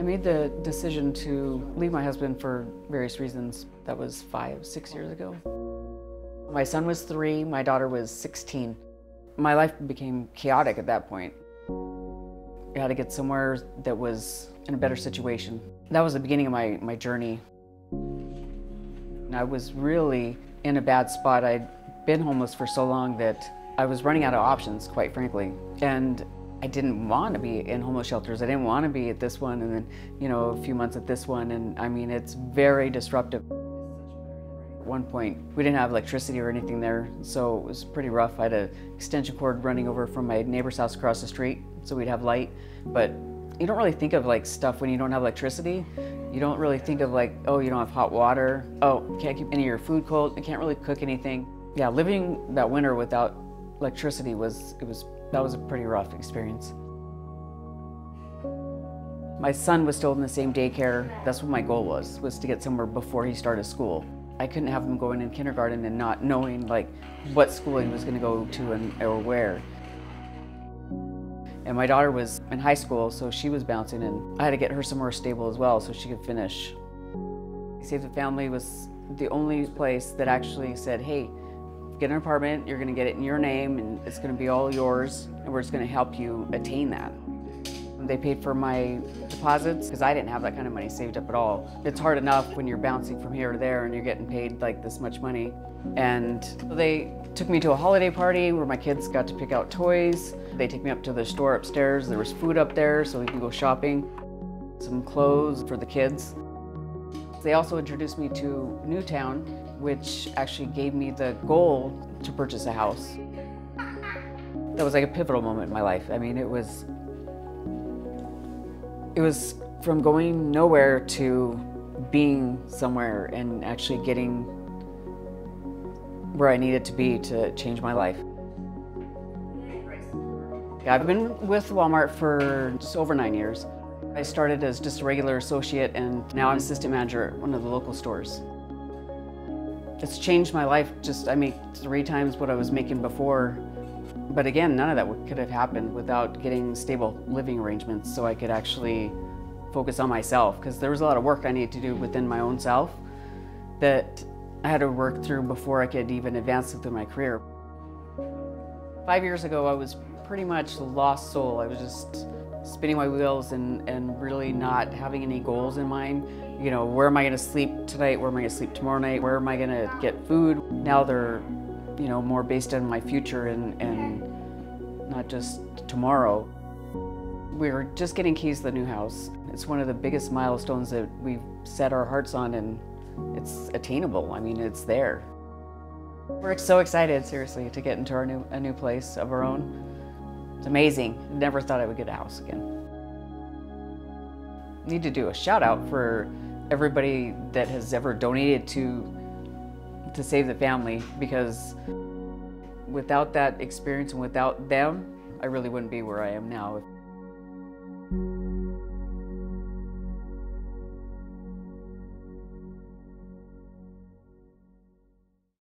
I made the decision to leave my husband for various reasons. That was 6 years ago. My son was 3, my daughter was 16. My life became chaotic at that point. I had to get somewhere that was in a better situation. That was the beginning of my journey. I was really in a bad spot. I'd been homeless for so long that I was running out of options, quite frankly. And I didn't want to be in homeless shelters. I didn't want to be at this one and then, a few months at this one. And I mean, it's very disruptive. At one point, we didn't have electricity or anything there, so it was pretty rough. I had an extension cord running over from my neighbor's house across the street, so we'd have light. But you don't really think of stuff when you don't have electricity. You don't really think of oh, you don't have hot water. Oh, you can't keep any of your food cold. You can't really cook anything. Yeah, living that winter without electricity that was a pretty rough experience. My son was still in the same daycare. That's what my goal was to get somewhere before he started school. I couldn't have him going in kindergarten and not knowing what school he was going to go to or where. And my daughter was in high school, so she was bouncing, and I had to get her somewhere stable as well so she could finish. Save the Family was the only place that actually said, hey, get an apartment, you're going to get it in your name, and it's going to be all yours, and we're just going to help you attain that. They paid for my deposits because I didn't have that kind of money saved up at all. It's hard enough when you're bouncing from here to there and you're getting paid this much money. And they took me to a holiday party where my kids got to pick out toys. They took me up to the store upstairs. There was food up there so we could go shopping. Some clothes for the kids. They also introduced me to Newtown, which actually gave me the goal to purchase a house. That was a pivotal moment in my life. I mean, it was from going nowhere to being somewhere and actually getting where I needed to be to change my life. I've been with Walmart for just over 9 years. I started as just a regular associate, and now I'm assistant manager at one of the local stores. It's changed my life. I make 3 times what I was making before. But again, none of that could have happened without getting stable living arrangements so I could actually focus on myself, because there was a lot of work I needed to do within my own self that I had to work through before I could even advance through my career. 5 years ago, I was pretty much a lost soul. I was just spinning my wheels and really not having any goals in mind. Where am I going to sleep tonight? Where am I going to sleep tomorrow night? Where am I going to get food? Now they're more based on my future and not just tomorrow. We're just getting keys to the new house. It's one of the biggest milestones that we've set our hearts on, and it's attainable. I mean, it's there. We're so excited, seriously, to get into a new place of our own. It's amazing. Never thought I would get a house again. Need to do a shout out for everybody that has ever donated to Save the Family, because without that experience and without them, I really wouldn't be where I am now.